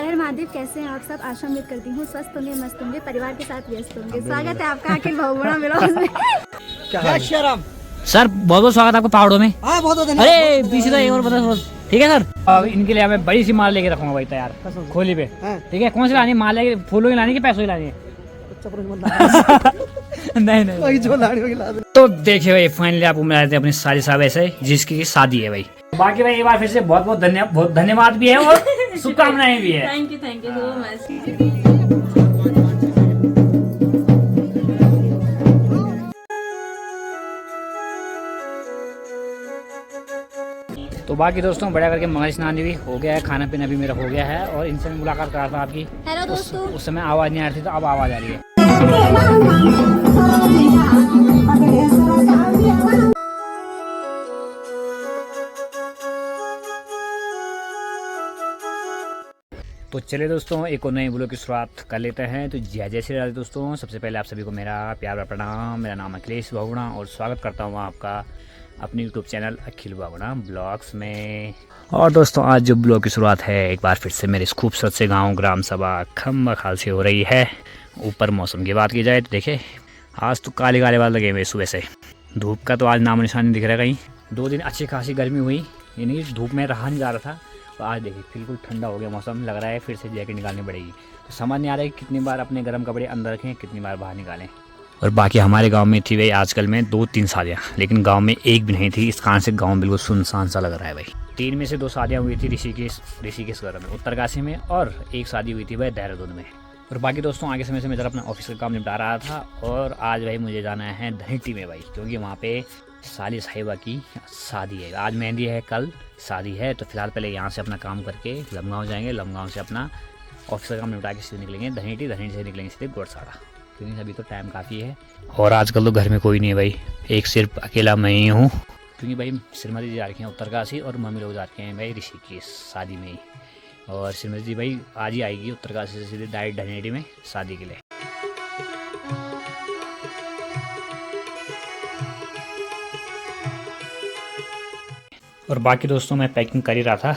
हर हर महादेव। कैसे हैं आप सब? आशा उम्मीद करती हूँ स्वस्थ होंगे, मस्त होंगे, परिवार के साथ व्यस्त होंगे। स्वागत है आपका अखिल बहुगुणा ब्लॉग्स में। सर बहुत बहुत स्वागत आपको पहाड़ों में। बहुत अरे पीछे तो एक और बता, ठीक है सर। अब इनके लिए मैं बड़ी सी माल लेके रखूंगा भाई तैयार खोली पे, ठीक है। कौन सी लानी माल लेके? फूलों की लानी कि पैसों की लानी है? नहीं नहीं जो लाड़ी तो देखिए भाई फाइनली आपको मिला देते अपनी सारी साहब ऐसे जिसकी शादी है भाई। बाकी भाई एक बार फिर से बहुत बहुत धन्यवाद भी है और शुभकामनाएं भी है। Thank you so much. तो बाकी दोस्तों बढ़िया करके मंगल स्नान भी हो गया है, खाना पीना भी मेरा हो गया है और इनसे मुलाकात करा था आपकी। हेलो दोस्तों। उस समय आवाज नहीं आ रही थी तो अब आवाज आ रही है। तो चलिए दोस्तों एक और नए ब्लॉग की शुरुआत कर लेते हैं। तो जय श्री राधे दोस्तों। सबसे पहले आप सभी को मेरा प्यार प्रणाम। मेरा नाम अखिलेश बहुगुणा और स्वागत करता हूँ आपका अपनी यूट्यूब चैनल अखिल बहुगुणा ब्लॉग्स में। और दोस्तों आज जो ब्लॉग की शुरुआत है एक बार फिर से मेरे इस खूबसूरत से गांव ग्राम सभा खम्बा खाल से हो रही है। ऊपर मौसम की बात की जाए तो देखिए आज तो काले काले बाल लगे हुए सुबह से। धूप का तो आज नामो निशान नहीं दिख रहा कहीं। 2 दिन अच्छी खासी गर्मी हुई, यानी धूप में रहा नहीं जा रहा था। तो आज देखिए बिल्कुल ठंडा हो गया मौसम, लग रहा है फिर से जैकेट निकालनी पड़ेगी। तो समझ नहीं आ रहा है कितनी बार अपने गर्म कपड़े अंदर रखें, कितनी बार बाहर निकालें। और बाकी हमारे गांव में थी भाई आजकल में 2-3 शादियाँ, लेकिन गांव में एक भी नहीं थी। इस कारण से गांव बिल्कुल सुनसान सा लग रहा है भाई। 3 में से 2 शादियाँ हुई थी ऋषिकेश घर में उत्तरकाशी में, और एक शादी हुई थी भाई देहरादून में। और बाकी दोस्तों आगे समय से मैं जरा अपना ऑफिस का काम निपटा रहा था और आज भाई मुझे जाना है धनीटी में भाई, क्योंकि वहाँ पे साली साहिबा की शादी है। आज मेहंदी है, कल शादी है। तो फिलहाल पहले यहाँ से अपना काम करके लमगांव जाएंगे, लमगांव से अपना ऑफिस का काम निपटा के सीधे निकलेंगे धनीटी से निकलेंगे सीधे गोड़साड़ा, क्योंकि अभी तो टाइम काफ़ी है। और आजकल तो घर में कोई नहीं है भाई, एक सिर्फ अकेला मैं ही हूँ, क्योंकि भाई श्रीमती जी जा रखे हैं उत्तरकाशी और मम्मी लोग जा रखे हैं भाई ऋषिकेश शादी में ही। और श्रीमती जी भाई आज ही आएगी उत्तरकाशी से सीधे डायरेक्ट धनीटी में शादी के लिए। और बाकी दोस्तों मैं पैकिंग कर ही रहा था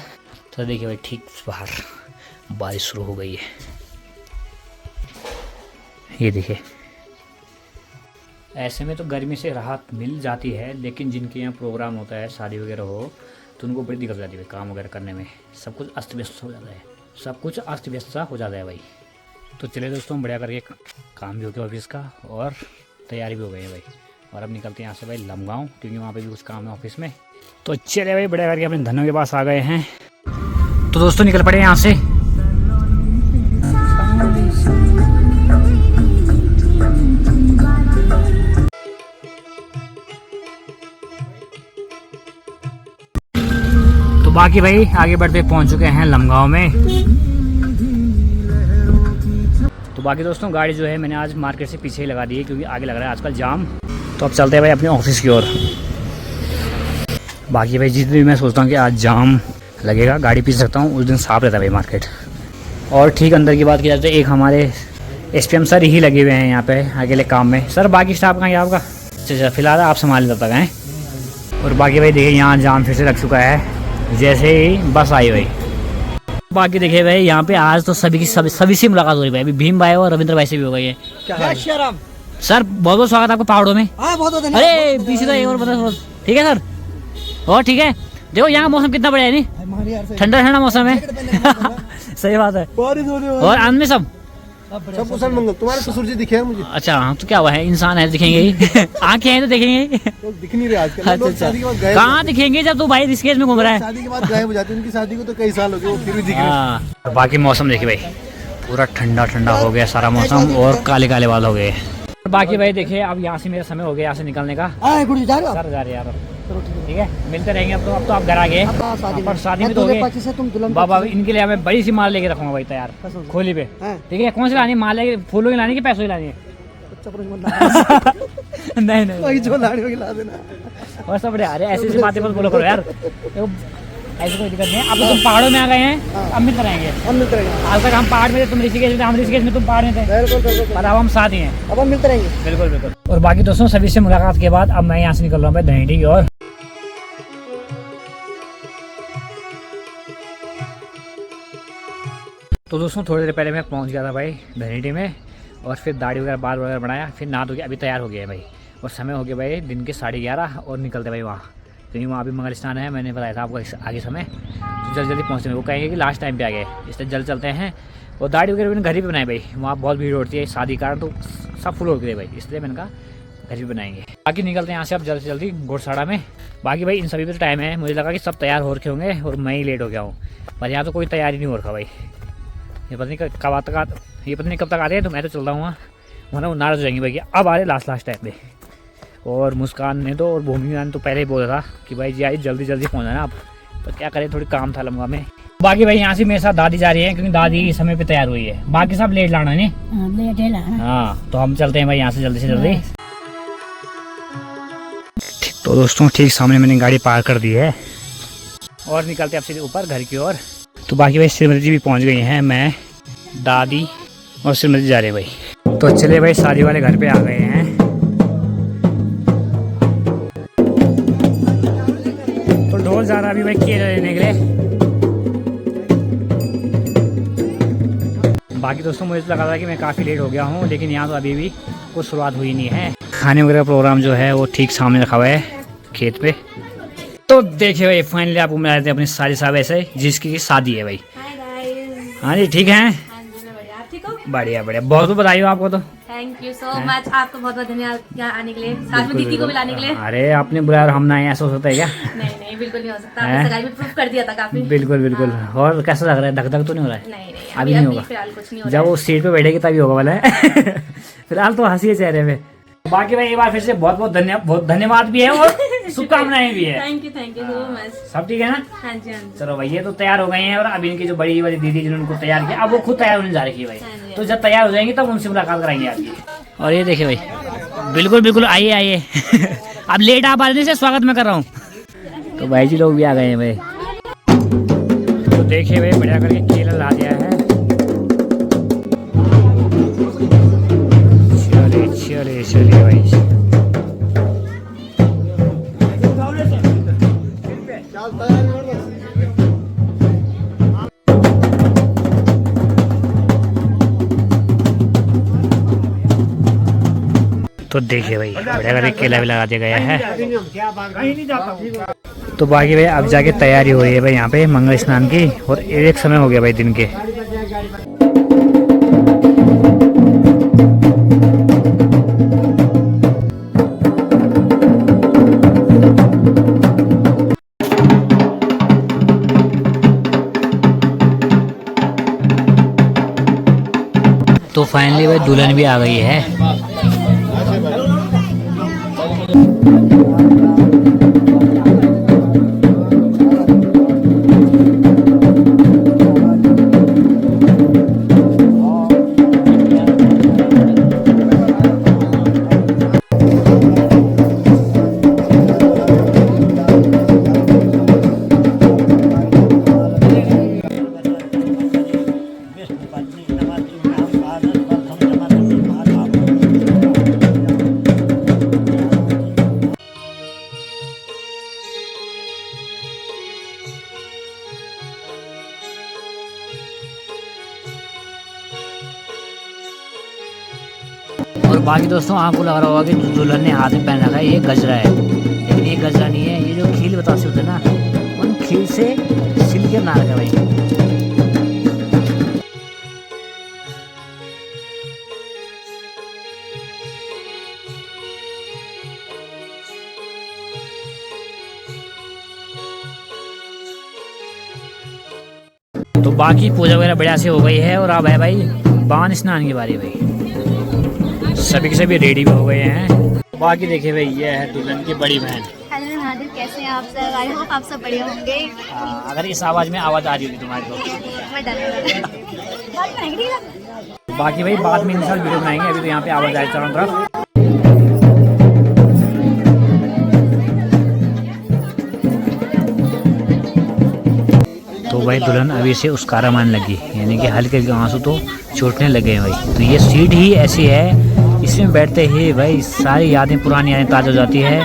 तो देखिए भाई ठीक बाहर बारिश शुरू हो गई है। ये देखिए ऐसे में तो गर्मी से राहत मिल जाती है, लेकिन जिनके यहाँ प्रोग्राम होता है शादी वगैरह हो तो उनको बड़ी दिक्कत हो जाती है काम वगैरह करने में। सब कुछ अस्त व्यस्त हो जाता है, सब कुछ अस्त व्यस्त सा हो जाता है भाई। तो चलिए दोस्तों बढ़िया करके काम भी हो गया ऑफिस का और तैयारी भी हो गई है भाई। और अब निकलते हैं यहाँ से भाई लमगांव, क्योंकि वहाँ पे भी कुछ काम है ऑफिस में। तो चलिए भाई बढ़िया करके अपने धनों के पास आ गए हैं। तो दोस्तों निकल पड़े यहाँ से। तो बाकी भाई आगे बढ़ते पहुँच चुके हैं लमगांव में। तो बाकी दोस्तों गाड़ी जो है मैंने आज मार्केट से पीछे ही लगा दी है, क्योंकि आगे लग रहा है आजकल जाम। तो अब चलते हैं भाई अपने ऑफिस की ओर। बाकी भाई जिस दिन मैं सोचता हूँ कि आज जाम लगेगा गाड़ी पीछे सकता हूँ, उस दिन साफ रहता है भाई मार्केट। और ठीक अंदर की बात की जाए तो एक हमारे SPM सर ही लगे हुए हैं यहाँ पे अकेले काम में। सर बाकी स्टाफ कहाँ है आपका? अच्छा फिलहाल आप संभाल तब तक हैं। और बाकी भाई देखिए यहाँ जाम फिर से लग चुका है जैसे ही बस आई भाई। बाकी देखिए भाई यहाँ पे आज तो सभी से मुलाकात हो रही है। अभी भीम भाई और रविंद्र भाई से भी हो गई है। सर बहुत बहुत स्वागत आपको पहाड़ों में। अरे पीछे तो एक और बता, ठीक है सर। और ठीक है देखो यहाँ मौसम कितना बढ़िया है, नहीं ठंडा ठंडा मौसम है। सही बात है। और आनंद में सब कुशल मंगल। तुम्हारे ससुर जी दिखे हैं मुझे। अच्छा हाँ तो क्या हुआ है, इंसान है दिखेंगे ही। आंखें हैं तो देखेंगे। तो दिख नहीं रहे आजकल। अच्छा कहाँ दिखेंगे जब तू भाई ऋषिकेश में घूम रहा है। शादी के बाद गायब हो जाते हैं। उनकी शादी को तो कई साल हो गए, वो फिर भी दिख रहे हैं। बाकी मौसम देखिए भाई पूरा ठंडा ठंडा हो गया सारा मौसम और काले काले बाल हो गए। बाकी भाई देखिए अब यहाँ से मेरा समय हो गया यहाँ से निकलने का। सर जा रहे यार, ठीक है मिलते रहेंगे। अब तो आप घर आ गए और शादी में तो हो गए। बाबा इनके लिए मैं बड़ी सी माल लेके रखूंगा भाई तैयार खोली पे, ठीक है। कौन सी लानी माल है? फूलों की लानी कि पैसों की लानी है? नहीं जो लाड़ी ला देना। और सब बढ़िया। अरे ऐसी बातें मत बोलो करो यार, ऐसी कोई दिक्कत नहीं है। अब तो तुम पहाड़ों में आ गए हैं, अब मिलते रहेंगे। आज तक हम पहाड़ में थे, तुम ऋषिकेश में थे, हम ऋषिकेश में तुम पहाड़ में थे, पर अब हम साथ ही हैं। अब हम मिलते रहेंगे। बिल्कुल बिल्कुल। और बाकी दोस्तों सभी से मुलाकात के बाद अब मैं यहाँ से निकल रहा हूँ भाई धनीटी की ओर। तो दोस्तों थोड़ी देर पहले मैं पहुंच गया था भाई वैनिटी में, और फिर दाढ़ी वगैरह बाल वगैरह बनाया, फिर नहा धो के अभी तैयार हो गया है भाई। और समय हो गया भाई दिन के 11:30 और निकलते भाई वहाँ, क्योंकि वहाँ अभी मंगल स्नान है, मैंने बताया था आपको आगे समय। तो जल्दी जल्दी पहुँचने वो कहेंगे कि लास्ट टाइम पे आ गए, इसलिए जल्द चलते हैं। और दाढ़ी वगैरह मैंने घर ही पे बनाई भाई, वहाँ बहुत भीड़ होती है शादी कारण, तो सब फुल हो गए भाई, इसलिए मैंने कहा घर भी बनाएंगे। बाकी निकलते हैं यहाँ से अब जल्दी से जल्दी घोड़साड़ा में। बाकी भाई इन सभी पे तो टाइम है, मुझे लगा कि सब तैयार हो रखे होंगे और मैं ही लेट हो गया हूँ, पर यहाँ तो कोई तैयारी नहीं हो रखा भाई। ये पता नहीं कब तक आते हैं, तो मैं तो चल रहा हूँ वहाँ, वरना वो नाराज़ हो जाएंगे भाई कि अब आ रहे लास्ट टाइम पे। और मुस्कान ने तो और भूमि ने तो पहले ही बोला था कि भाई जी आई जल्दी जल्दी पहुँचा ना, आप पर क्या करें, थोड़ी काम था लंबा में। बाकी भाई यहाँ से मेरे साथ दादी जा रही है, क्योंकि दादी समय पे तैयार हुई है, बाकी सब लेट लाना नहीं। हाँ तो हम चलते हैं भाई यहाँ से जल्दी से जल्दी। तो दोस्तों ठीक सामने मैंने गाड़ी पार कर दी है और निकलते हैं अब सीधे ऊपर घर की ओर। तो बाकी भाई श्रीमती जी भी पहुँच गई हैं, मैं दादी और श्रीमती जा रहे हैं भाई। तो चले भाई शादी वाले घर पे आ गए हैं। तो ढोल जा रहा अभी भाई केला लेने के लिए। बाकी दोस्तों मुझे तो लगा था कि मैं काफ़ी लेट हो गया हूँ, लेकिन यहाँ तो अभी भी कुछ शुरुआत हुई नहीं है। खाने वगैरह का प्रोग्राम जो है वो ठीक सामने रखा हुआ है खेत पे। तो देखिए भाई फाइनली आपको मिला देते हैं अपनी सारी साहब ऐसे जिसकी शादी है भाई। हाँ जी ठीक है, बढ़िया बढ़िया, बहुत बहुत बधाई हो आपको। तो थैंक यू सो मच, आपको बहुत बहुत धन्यवाद यहाँ आने के लिए, साथ में दीदी को बुलाने के लिए। अरे आपने बुलाया और हम ना आए, ऐसा हो सकता है क्या? नहीं नहीं बिल्कुल नहीं हो सकता, आपने सगाई में प्रूफ कर दिया था काफी। बिल्कुल बिल्कुल। और कैसा लग रहा है, धक धक तो नहीं हो रहा है? नहीं नहीं अभी नहीं होगा, फिलहाल कुछ नहीं हो जब वो सीट पे बैठेगी तभी होगा वाला है। फिलहाल तो हंसी है चेहरे में। बाकी भाई एक बार फिर से बहुत बहुत धन्यवाद भी है और शुभकामनाएं भी है। Thank you so much. सब ठीक है ना? हाँ जी हाँ जी। चलो भाई ये तो तैयार हो गए हैं, और अभी इनकी जो बड़ी वाली दीदी जिन्होंने उनको तैयार किया, अब वो खुद तैयार होने जा रही है भाई। तो जब तैयार हो जाएंगे तब उनसे मुलाकात कराएंगे आपकी। और ये देखिए भाई, बिल्कुल बिल्कुल आइए आइए। अब लेट आप आने से स्वागत मैं कर रहा हूँ। तो भाई जी लोग भी आ गए हैं भाई। तो देखिए भाई बढ़िया करके केला ला दिया है। चलिए चलिए भाई। तो देखिए भाई बढ़िया करके केला भी लगा दिया गया है। तो बाकी भाई अब जाके तैयारी हो रही है भाई यहाँ पे मंगल स्नान की, और एक समय हो गया भाई दिन के। तो फाइनली भाई दुल्हन भी आ गई है। और बाकी दोस्तों आपको लग रहा होगा कि दुल्हन ने हाथ में पहन रखा है ये गजरा है, लेकिन ये गजरा नहीं है, ये जो खील बतासे होते हैं ना, उन खील से सिल के बना रखा भाई। तो बाकी पूजा वगैरह बढ़िया से हो गई है, और अब है भाई बान स्नान की बारी भाई। सभी के सभी रेडी भी हो गए हैं। बाकी देखिए भाई ये है दुल्हन की बड़ी बहन। हेलो महादेव, कैसे हैं आप सब? आई होप आप सब बढ़िया होंगे। अगर इस आवाज में आवाज आ रही होगी तुम्हारी तो बाकी भाई बाद में इंसान वीडियो बनाएंगे, अभी तो यहाँ पे आवाज आए चारों तरफ। तो भाई दुल्हन अभी से उसकारा मारने लगी, यानी कि हल्के हल्के आंसू तो छूटने लगे हैं भाई। तो ये सीट ही ऐसी है, इसमें बैठते ही भाई सारी यादें पुरानी यादें ताज़ा हो जाती है।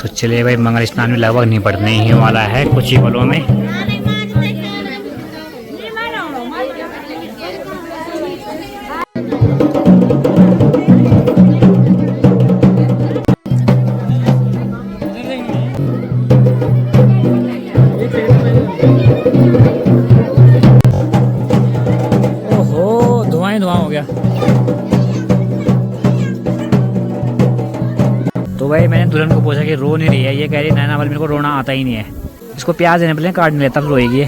तो चलिए भाई, मंगल स्नान में लगभग निपटने ही वाला है कुछ ही पलों में। ओहो, धुआं ही धुआं हो गया। तो भाई मैंने दुल्हन को पूछा कि रो नहीं रही है, ये कह रही नैना वाली मेरे को रोना आता ही नहीं है। इसको प्याज देने पहले काट नहीं लेता, तब रोएगी।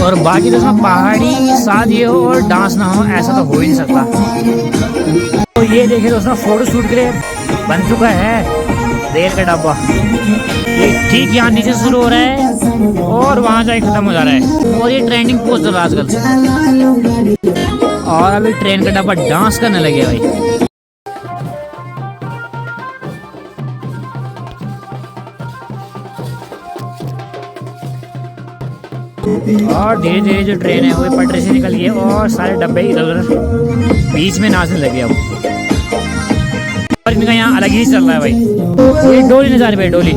और बाकी तो उसमें पहाड़ी शादी हो और डांस ना हो, ऐसा तो हो ही नहीं सकता। तो ये देखिए दोस्तों, फोटो शूट के लिए बन चुका है रेल का डब्बा। ये ठीक यहाँ नीचे शुरू हो रहा है और वहाँ जाके खत्म हो जा रहा है। और ये ट्रेंडिंग पोस्ट चल रहा है आजकल। और अभी ट्रेन का डब्बा डांस करने लगे भाई। और धीरे धीरे जो ट्रेन है वो पटरी से निकल गई है और सारे डब्बे इधर उधर बीच में नाचने लगे अब। और इनका यहाँ अलग ही चल रहा है भाई। ये डोली नज़ारे भाई, डोली।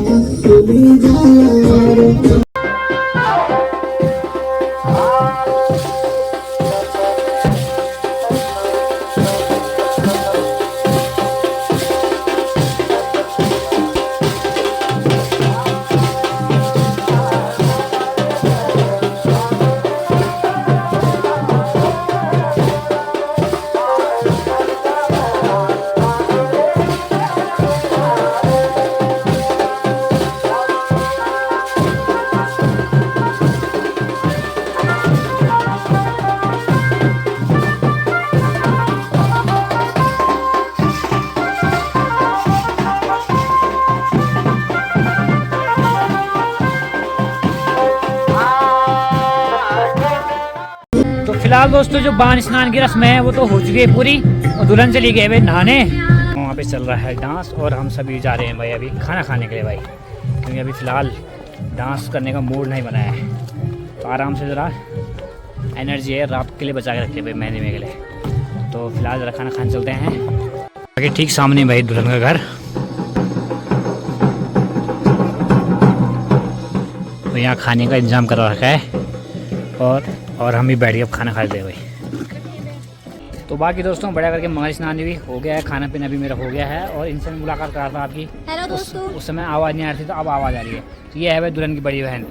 फिलहाल दोस्तों जो बान स्नान की रस्म है वो तो हो चुकी है पूरी, और दुल्हन चली गए भाई नहाने। वहाँ पे चल रहा है डांस और हम सभी जा रहे हैं भाई अभी खाना खाने के लिए भाई, क्योंकि अभी फ़िलहाल डांस करने का मूड नहीं बनाया है। तो आराम से ज़रा एनर्जी है रात के लिए बचा के रखते हैं भाई, मेहंदी में के लिए। तो फिलहाल ज़रा खाना खाने चलते हैं। बाकी ठीक सामने भाई दुल्हन का घर, तो यहाँ खाने का इंतजाम करा रखा है और हम भी बैठ के अब खाना खा लेते हैं भाई। तो बाकी दोस्तों बढ़िया करके मंगल स्नान भी हो गया है, खाना पीना भी मेरा हो गया है, और इनसे मैं मुलाकात कर रहा था आपकी। हेलो दोस्तों। उस समय आवाज़ नहीं आ रही थी, तो अब आवाज़ आ रही है। तो ये है भाई दुल्हन की बड़ी बहन।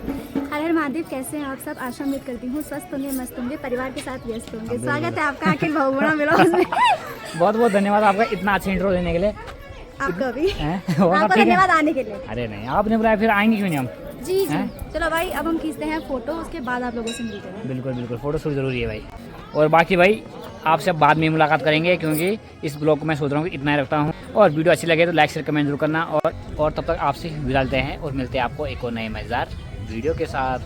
हर हर महादेव, कैसे हैं आप सब? आशा उम्मीद करती हूँ स्वस्थ होंगे, मस्त होंगे, परिवार के साथ व्यस्त होंगे। स्वागत है आपका अखिल बहुगुणा ब्लॉग्स में। बहुत बहुत धन्यवाद आपका इतना अच्छा इंट्रो देने के लिए। आपका भी आपको धन्यवाद आने के लिए। अरे नहीं, आपने बुलाया, फिर आएंगे क्यों नहीं हम। जी जी, चलो भाई अब हम खींचते हैं फोटो, उसके बाद आप लोगों से मिलते हैं। बिल्कुल बिल्कुल, फोटो शूट जरूरी है भाई। और बाकी भाई आपसे बाद में मुलाकात करेंगे, क्योंकि इस ब्लॉग को मैं सोच रहा हूँ कि इतना ही रखता हूँ। और वीडियो अच्छी लगे तो लाइक शेयर कमेंट जरूर करना, और तब तक आपसे विदा लेते हैं और मिलते हैं आपको एक और नए मजेदार वीडियो के साथ।